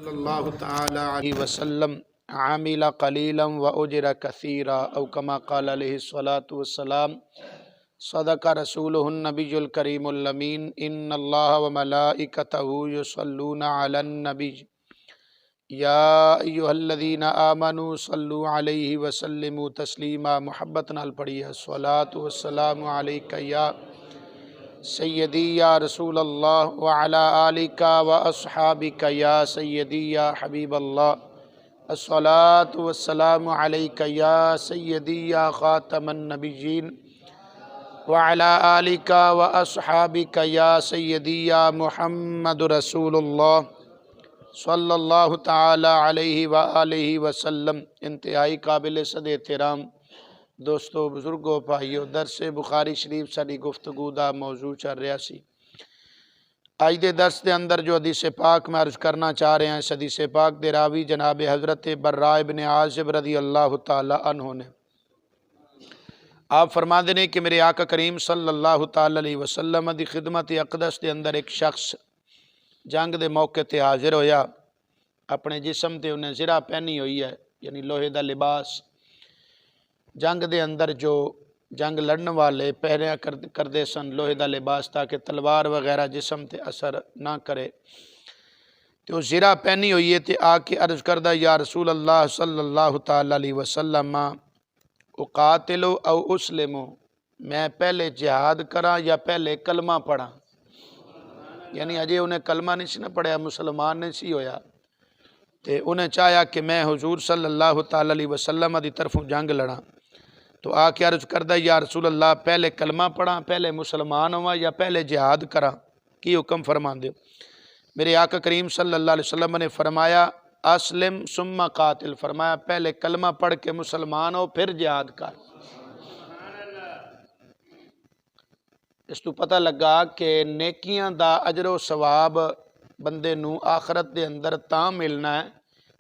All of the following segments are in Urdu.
صلی اللہ تعالی علیہ وسلم عامل قلیلا و اجر کثیرا او کما قال علیہ الصلاۃ والسلام صدق رسولہ النبی الکریم الامین ان اللہ و ملائکتہ یصلون علی النبی یا ایھا الذین آمنوا صلوا علیہ وسلموا تسلیما۔ محبت نال پڑھیے الصلاۃ والسلام علیک یا سیدی یا رسول اللہ وعلی آلک و اصحابک یا سیدی یا حبیب اللہ الصلاۃ والسلام علیک یا سیدی یا خاتم النبیین وعلی آلک و اصحابک یا سیدی یا محمد رسول اللہ صلی اللہ تعالی علیہ وآلہ وسلم۔ انتہائی قابل صد احترام دوستو، بزرگوں، بھائیو، درس بخاری شریف ساری گفتگو دا موضوع چل رہا سی۔ آج دے درس دے اندر جو حدیث پاک میں عرض کرنا چاہ رہے ہیں، اس حدیث پاک دے راوی جناب حضرت براء ابن عازب رضی اللہ تعالی عنہ نے آپ فرما دینے کہ میرے آقا کریم صلی اللہ تعالی علیہ وسلم دی خدمت اقدس دے اندر ایک شخص جنگ دے موقع تے حاضر ہویا، اپنے جسم تے انہیں زرہ پہنی ہوئی ہے، یعنی لوہے دا لباس۔ جنگ دے اندر جو جنگ لڑن والے پہنیا کردے سن لوہے دا لباس تاکہ تلوار وغیرہ جسم تے اثر نہ کرے، تو زرہ پہنی ہوئی ہے تے آ کے عرض کردہ یا رسول اللہ صلی اللہ تعالی علیہ وسلم اقاتل او اسلم، میں پہلے جہاد کراں یا پہلے کلمہ پڑھاں؟ یعنی اجے انہیں کلمہ نہیں سی نہ پڑھیا، مسلمان نہیں سی ہویا، تے انہیں چاہیا کہ میں حضور صلی اللہ تعالی علیہ وسلم دی طرفوں جنگ لڑاں، تو آ کے عرض کردہ یا رسول اللہ پہلے کلمہ پڑھاں، پہلے مسلمان ہوا یا پہلے جہاد کراں؟ کی حکم فرمان دیو؟ میرے آقا کریم صلی اللہ علیہ وسلم نے فرمایا اسلم ثم قاتل، فرمایا پہلے کلمہ پڑھ کے مسلمان ہو پھر جہاد کر۔ اس تو پتہ لگا کہ نیکیاں دا اجر و ثواب بندے نو آخرت دے اندر تاں ملنا ہے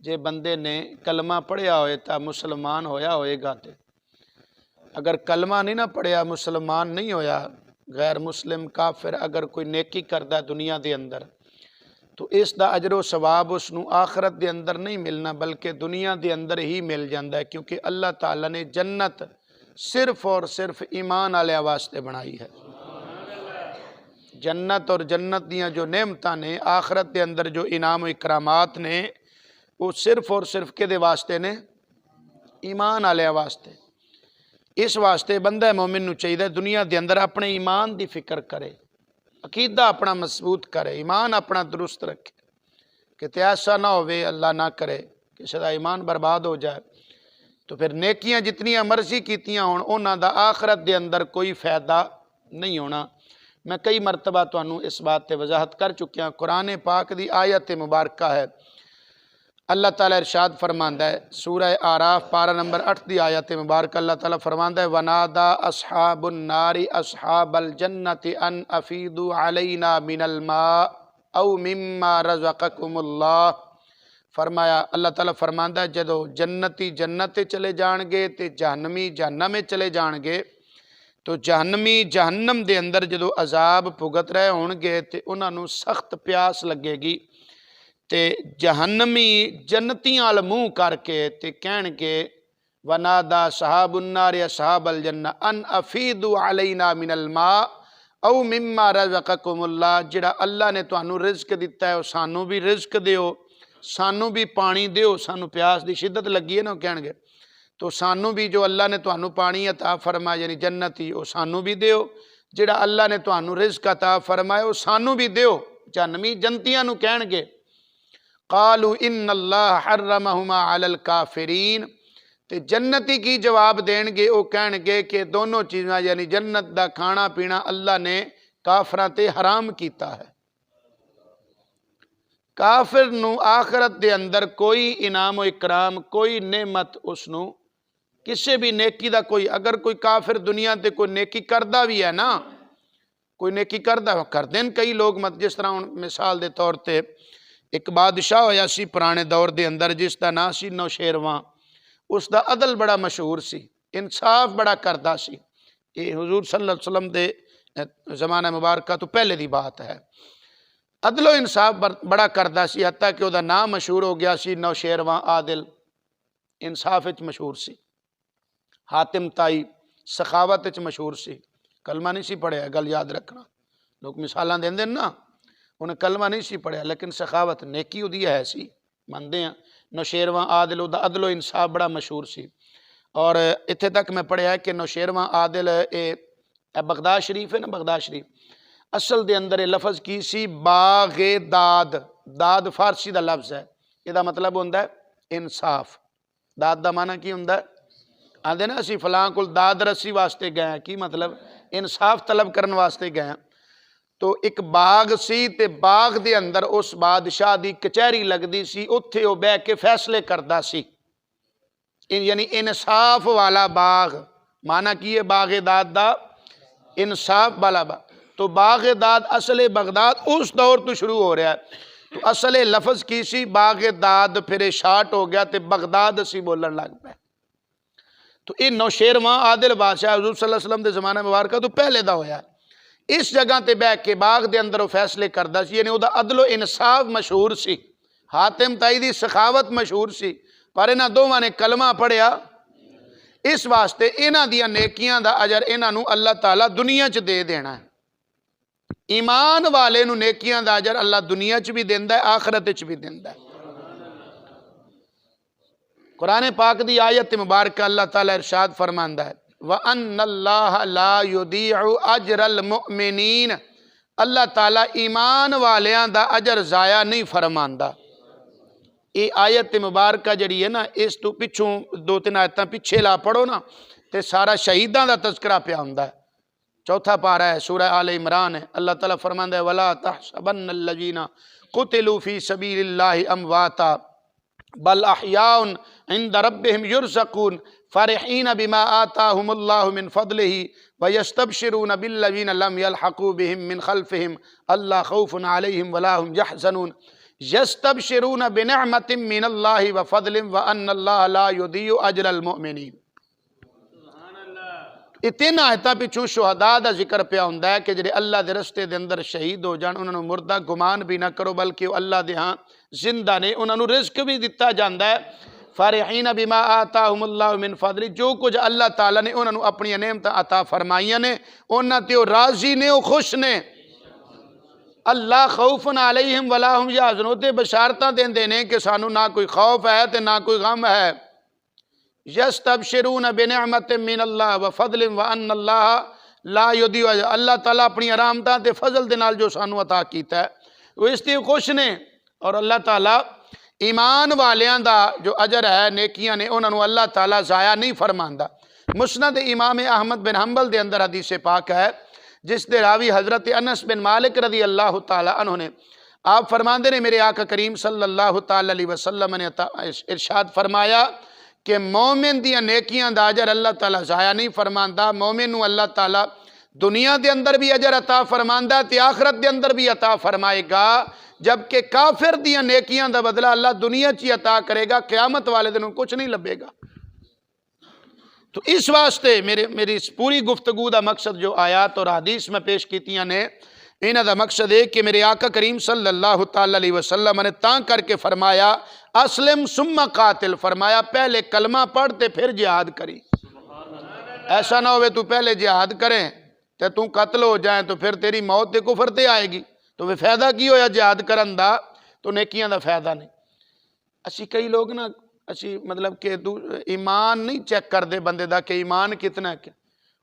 جے بندے نے کلمہ پڑھیا ہوئے تا مسلمان ہویا ہوئے گا تے۔ اگر کلمہ نہیں نہ پڑھیا، مسلمان نہیں ہویا، غیر مسلم کافر اگر کوئی نیکی کردہ دنیا دے اندر، تو اس دا اجر و ثواب اس نو آخرت دے اندر نہیں ملنا بلکہ دنیا دے اندر ہی مل جاندہ ہے، کیونکہ اللہ تعالیٰ نے جنت صرف اور صرف ایمان والے واسطے بنائی ہے۔ جنت اور جنت دیاں جو نعمتاں نے، آخرت دے اندر جو انعام و اکرامات نے، وہ صرف اور صرف کے دے واسطے نے؟ ایمان والے واسطے۔ اس واسطے بندہ مومن نو چاہیے دنیا دے اندر اپنے ایمان دی فکر کرے، عقیدہ اپنا مضبوط کرے، ایمان اپنا درست رکھے، کہ ایسا نہ ہوئے اللہ نہ کرے کہ سدا ایمان برباد ہو جائے، تو پھر نیکیاں جتنیاں مرضی کیتیاں ہون انہاں دا آخرت دے اندر کوئی فائدہ نہیں ہونا۔ میں کئی مرتبہ تو انہوں اس بات تے وضاحت کر چکیا، قرآن پاک دی آیت مبارکہ ہے، اللہ تعالیٰ ارشاد فرماندہ ہے سورہ آراف پارہ نمبر 8 دی آیت مبارکہ، اللہ تعالیٰ فرماندہ ہے وَنَادَى أَصْحَابُ النَّارِ أَصْحَابَ الْجَنَّةِ أَنْ أَفِيدُوا عَلَيْنَا مِنَ الْمَاءِ أَوْ مِمَّا رَزَقَكُمُ اللَّهُ۔ فرمایا اللہ تعالیٰ فرماندہ ہے جدو جنتی جنت چلے جان گے تے جہنمی جہنم میں چلے جان گے، تو جہنمی جہنم دے اندر جدو عذاب بھگت رہے ہونگے تے انہاں نو سخت پیاس لگے گی، تے جہنمی جنتیاں منہ کر کے تے کہن گے وَنَادَى أَصْحَابُ النَّارِ أَصْحَابَ الْجَنَّةِ أَنْ أَفِيدُوا عَلَيْنَا مِنَ الْمَاءِ أَوْ مِمَّا رَزَقَكُمُ اللَّهُ، جڑا اللہ نے تانوں رزق دیتا ہے سانوں بھی رزق دیو، سانوں بھی پانی دیو، سانوں پیاس دی شدت لگی ہے نا کہن گے، تو سانوں بھی جو اللہ نے تانوں پانی عطا فرمایا یعنی جنتی وہ سانوں بھی دیو، جڑا اللہ نے تانوں رزق عطا فرمایا وہ سانوں بھی دیو۔ جہنمی جنتیاں نو کہن گے قالوا ان اللہ حرمہما علی الکافرین، تے جنتی کی جواب دین گے، وہ کہن گے کہ دونوں چیزاں یعنی جنت دا کھانا پینا اللہ نے کافراں تے حرام کیتا ہے۔ کافر نو آخرت دے اندر کوئی انعام و اکرام، کوئی نعمت اس نو کسے بھی نیکی دا کوئی، اگر کوئی کافر دنیا تے کوئی نیکی کردہ بھی ہے نا، کوئی نیکی کردہ کر دیں کئی لوگ، مت جس طرح مثال دے طور تے ایک بادشاہ ہویا سی پرانے دور دے اندر جس دا نا سی نوشیروان، اس دا عدل بڑا مشہور سی، انصاف بڑا کردہ سی، یہ حضور صلی اللہ علیہ وسلم دے زمانہ مبارکہ تو پہلے دی بات ہے۔ عدل و انصاف بڑا کردا سی، حتیٰ کہ وہ نام مشہور ہو گیا سی نوشیرواں عادل، انصاف وچ مشہور سی۔ حاتم تائی سخاوت وچ مشہور سی، کلمہ نہیں سی پڑھیا، گل یاد رکھنا، لوگ مثالاں دیندے نا، انہیں کلمہ نہیں سی پڑھیا لیکن سخاوت نیکی اودی ہے سی، مندے ہیں۔ نوشیرواں عادل دا عدل و انصاف بڑا مشہور سی، اور اتھے تک میں پڑھیا ہے کہ نوشیرواں عادل بغداد شریف ہے نا، بغداد شریف اصل دے اندر لفظ کی سی باغ داد، داد فارسی دا لفظ ہے، یہ دا مطلب ہوندہ ہے انصاف۔ داد دا معنی کی ہوندہ ہے؟ آندے نا اسی فلاں کل داد رسی واسطے گئے ہیں، کی مطلب انصاف طلب کرن واسطے گئے ہیں۔ تو ایک باغ سی تے باغ دے اندر اس بادشاہ دی کچہری لگ دی سی، اتھے وہ بے کے فیصلے کردہ سی، یعنی انصاف والا باغ، معنی کی ہے باغ داد دا انصاف والا باغ۔ تو باغ داد اصل بغداد اس دور تو شروع ہو رہا ہے، تو اصل لفظ کی سی باغ داد، پھر شارٹ ہو گیا تے بغداد سی بولن لگ پہ۔ تو یہ نوشیرواں عادل بادشاہ حضور صلی اللہ علیہ وسلم دے زمانہ مبارکہ تو پہلے دا ہویا ہے۔ اس جگہ تے بے کے باغ دے اندر وہ فیصلے کردہ سی، یعنی وہ دا عدل و انصاف مشہور سی، حاتم تائی دی سخاوت مشہور سی، پر انہاں دوواں نے کلمہ پڑھیا، اس واسطے انہاں دیاں نیکیاں دا اجر انہاں نو اللہ تعالیٰ دنیا چ دے دینا ہے۔ ایمان والے نو نیکیاں دا اجر اللہ دنیا چ بھی دیندا ہے، آخرت چ بھی دیندا ہے۔ قرآن پاک دی آیت مبارکہ اللہ تعالیٰ ارشاد فرماندا ہے وَأَنَّ اللَّهَ لَا يُضِيعُ أَجْرَ الْمُؤْمِنِينَ، اللہ تعالیٰ ایمان والیاں دا اجر ضائع نہیں فرماندا۔ یہ آیت مبارکہ جڑی ہے نا، اس تو پچھوں دو تین آیتاں پیچھے لا پڑھو نا تے سارا شہیداں دا تذکرہ پیا ہوندا ہے۔ چوتھا پارہ ہے سورہ آل عمران ہے، اللہ تعالیٰ فرماندا ہے وَلَا تَحْسَبَنَّ الَّذِينَ قُتِلُوا فِي سَبِيلِ اللَّهِ أَمْوَاتًا بل احیاء عند ربهم يرزقون فرحین بما آتاهم اللہ من فضلہ ویستبشرون بالذین لم یلحقوا بهم من خلفهم اللہ خوف علیہم ولا هم يحزنون یستبشرون بنعمت من اللہ وفضل وان اللہ لا یضیع اجر المؤمنین۔ اتنا آیتاں پچھوں شہداء دا ذکر پیا ہوندا ہے کہ جڑے اللہ دے رستے دے اندر شہید ہو جان، انہاں نوں مردہ گمان بھی نہ کرو بلکہ وہ اللہ دے ہاں زندہ نے، انہاں نوں رزق بھی دتا جاندا ہے۔ فرحین بما آتاہم اللہ من فضل، جو کچھ اللہ تعالیٰ نے انہاں نوں اپنی نعمتاں عطا فرمائیاں نے، انہاں تے وہ راضی نے، وہ خوش نے۔ اللہ خوف علیہم ولا هم یحزنون، تے بشارتاں دیندے نے کہ سانوں نہ کوئی خوف ہے تے نہ کوئی غم ہے۔ یستبشرون بنعمت من اللہ وفضل وان اللہ لا یضیع، اللہ تعالیٰ اپنی رحمتاں تے فضل دے نال جو سانوں عطا کیتا ہے وہ اس تے خوش نے، اور اللہ تعالیٰ ایمان والیاں دا جو اجر ہے نیکیاں نے انہاں نوں اللہ تعالیٰ ضائع نہیں فرماندا۔ مسند امام احمد بن حنبل دے اندر حدیث پاک ہے جس دے راوی حضرت انس بن مالک رضی اللہ تعالیٰ عنہ نے، آپ فرماندے نے میرے آقا کریم صلی اللہ تعالیٰ علیہ وسلم نے ارشاد فرمایا کہ مومن دیاں نیکیاں دا اجر اللہ تعالیٰ ضائع نہیں فرماندا۔ مومن نو اللہ تعالیٰ دنیا دے اندر بھی اجر عطا فرماندا تے آخرت دے اندر بھی عطا فرمائے گا، جبکہ کافر دیاں نیکیاں دا بدلہ اللہ دنیا چی عطا کرے گا، قیامت والے دن کچھ نہیں لبے گا۔ تو اس واسطے میری اس پوری گفتگو دا مقصد جو آیات اور حدیث میں پیش کیتیاں نے، انہاں دا مقصد ہے کہ میرے آقا کریم صلی اللہ تعالیٰ علیہ وسلم نے تاں کر کے فرمایا اسلم ثم قاتل، فرمایا پہلے کلمہ پڑھتے پھر جہاد کری۔ ایسا نہ ہوئے تو پہلے جہاد کریں تے تو قتل ہو جائیں تو پھر تیری موت تے کفر تے آئے گی، تو وہ فائدہ کی ہویا جہاد کرن دا، تو نیکیاں دا فائدہ نہیں۔ اسی کئی لوگ نا اسی مطلب کہ ایمان نہیں چیک کر دے بندے دا کہ ایمان کتنا ہے، کیا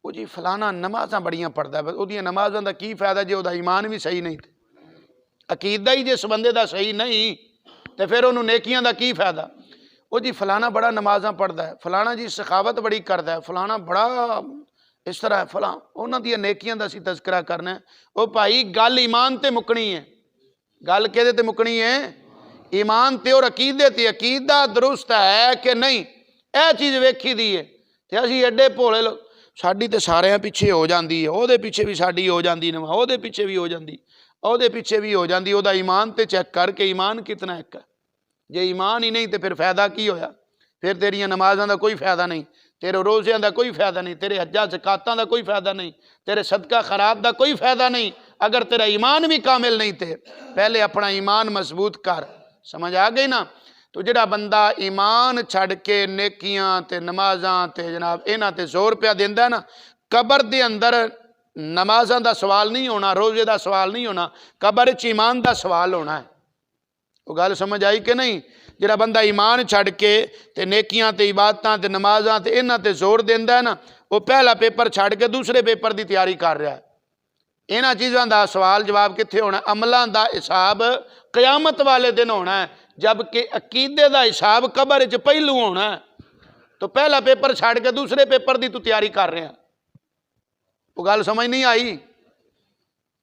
وہ جی فلانا نمازاں بڑیاں پڑھدا ہے، وہ دیاں نمازاں دا کی فائدہ جے وہ دا ایمان بھی صحیح نہیں تھے، عقیدہ ہی جس بندے دا صحیح نہیں تے پھر انہوں نیکیاں دا کی فائدہ۔ وہ جی فلانا بڑا نمازاں پڑھدا ہے، فلانا جی سخاوت بڑی کردا ہے، فلانا بڑا اس طرح ہے، فلاں انہاں دیاں نیکیاں دا سی تذکرہ کرنا ہے۔ وہ بھائی گل ایمان تے مکنی ہے، گل کہدے تے مکنی ہے ایمان تے اور عقیدے تے، عقیدہ درست ہے کہ نہیں اے چیز ویکھی دی ہے۔ تے اسی ایڈے بھولے لوگ، ساڈی تے ساریاں پیچھے ہو جاندی ہے، او دے پیچھے بھی ساڈی ہو جاندی نماز، او دے پیچھے بھی ہو جاندی، او دے پیچھے بھی ہو جاندی، او دا ایمان تے چیک کر کے ایمان کتنا ایک ہے۔ جے ایمان ہی نہیں تے پھر فائدہ کی ہویا؟ پھر تیریاں نمازاں دا کوئی فائدہ نہیں، تیرے روزیاں دا کوئی فائدہ نہیں، تیرے حجاں زکاتاں دا کوئی فائدہ نہیں، تیرے صدقہ خیرات دا کوئی فائدہ نہیں، اگر تیرا ایمان بھی کامل نہیں تے پہلے اپنا ایمان مضبوط کر. سمجھ آ گئی نا؟ تو جڑا بندہ ایمان چھڑ کے نیکیاں تے نمازاں تے جناب انہاں تے زور پیا دیندا ہے نا، قبر دے اندر نمازاں دا سوال نہیں ہونا، روزے دا سوال نہیں ہونا، قبر وچ ایمان دا سوال ہونا ہے. وہ گل سمجھ آئی کہ نہیں؟ جڑا بندہ ایمان چھڑ کے تے نیکیاں تے عبادتاں تے نمازاں تے انہاں تے زور دیندا ہے نا، وہ پہلا پیپر چھڑ کے دوسرے پیپر دی تیاری کر رہا ہے. انہاں چیزاں دا سوال جواب کتھے ہونا ہے؟ عملاں دا حساب قیامت والے دن ہونا ہے، جبکہ عقیدے دا حساب قبر وچ پہلو ہونا ہے. تو پہلا پیپر چھڑ کے دوسرے پیپر دی تو تیاری کر رہے ہیں. وہ گل سمجھ نہیں آئی؟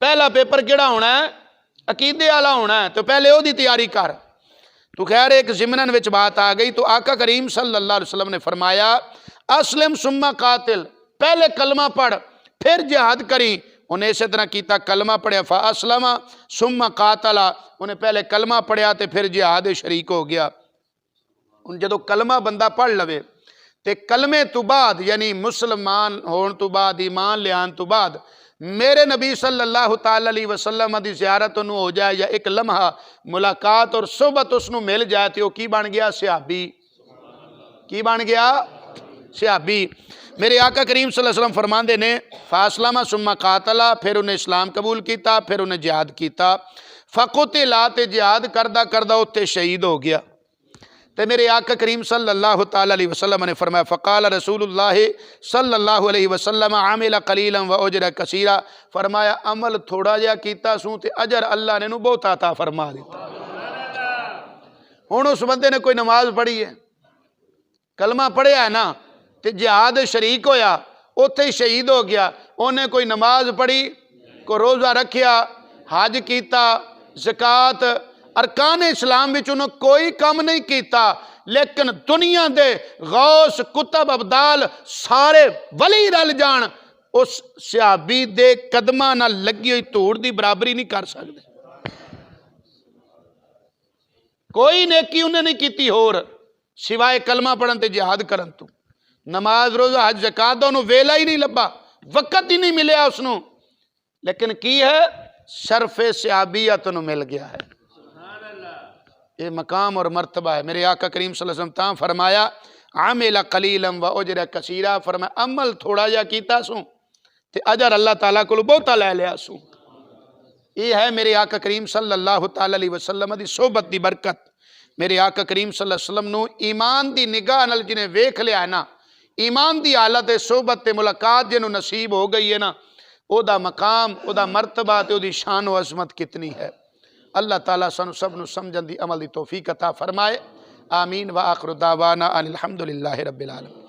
پہلا پیپر کیڑا ہونا ہے؟ عقیدے والا ہونا ہے، تو پہلے وہ دی تیاری کر. تو خیر ایک ضمناً وچ بات آ گئی تو آقا کریم صلی اللہ علیہ وسلم نے فرمایا اسلم ثم قاتل، پہلے کلمہ پڑھ پھر جہاد کری. انہیں اسی طرح کیتا، کلمہ پڑھیا فاسلم ثم قاتل، انہیں پہلے کلمہ پڑھیا تے پھر جہاد شریک ہو گیا. ان جدو کلمہ بندہ پڑھ لوے تے کلمے تو بعد یعنی مسلمان ہون تو بعد ایمان لیان تو بعد میرے نبی صلی اللہ تعالی علیہ وسلم دی زیارت انہوں ہو جائے یا ایک لمحہ ملاقات اور صحبت اس نو مل جائے تو کی بن گیا؟ صحابی. کی بن گیا؟ صحابی. میرے آقا کریم صلی اللہ علیہ وسلم فرماندے نے فاسلم ثم قاتل، پھر انہیں اسلام قبول کیتا، پھر انہیں جہاد کیتا. فقتل، تے جہاد کردہ کردہ اتے شہید ہو گیا. تے میرے آقا کریم صلی اللہ تعالی علیہ وسلم نے فرمایا فقال رسول اللہ صلی اللہ علیہ وسلم عامل قلیلا و اجر کثیرا، فرمایا عمل تھوڑا جا کیتا سوں تے اجر اللہ نے نو بہت عطا فرما دیتا. ہن اس بندے نے کوئی نماز پڑھی ہے، کلمہ پڑھیا ہے نا، تے جہاد شریک ہویا، اوتھے ہی شہید ہو گیا. انہیں کوئی نماز پڑھی، کوئی روزہ رکھیا، حج کیتا، زکوٰۃ، ارکان اسلام وچ انہوں کوئی کم نہیں کیتا، لیکن دنیا دے غوث کتب ابدال سارے ولی رل جان اس صحابی دے قدمہ نہ لگی ہوئی دھوڑ دی برابری نہیں کر سکتے. کوئی نیکی انہیں نہیں کیتی ہور سوائے کلمہ پڑھن تے جہاد کرن تو. نماز روزہ حج زکات انہوں ویلا ہی نہیں لبا، وقت ہی نہیں ملیا اس نو، لیکن کی ہے شرف صحابیت انہوں مل گیا ہے. یہ مقام اور مرتبہ ہے. میرے آقا کریم صلی اللہ علیہ وسلم تاں فرمایا عامل قلیلا و اجر کثیرا، فرمایا عمل تھوڑا جا کیتا سوں تے اجر اللہ تعالیٰ کو بہتا لے لیا سوں. یہ ہے میرے آقا کریم صلی اللہ تعالی علیہ وسلم دی صحبت دی برکت. میرے آقا کریم صلی اللہ علیہ وسلم نو ایمان دی نگاہ نال جنہیں ویکھ لیا ہے نا، ایمان دی حالت صحبت تے ملاقات جنہوں نصیب ہو گئی ہے نا، او دا مقام، او دا مرتبہ تے او دی شان و عظمت کتنی ہے. اللہ تعالیٰ سنو سب نو سمجھن دی عمل دی توفیق عطا فرمائے. آمین. وآخر دعوانا ان الحمدللہ رب العالمین.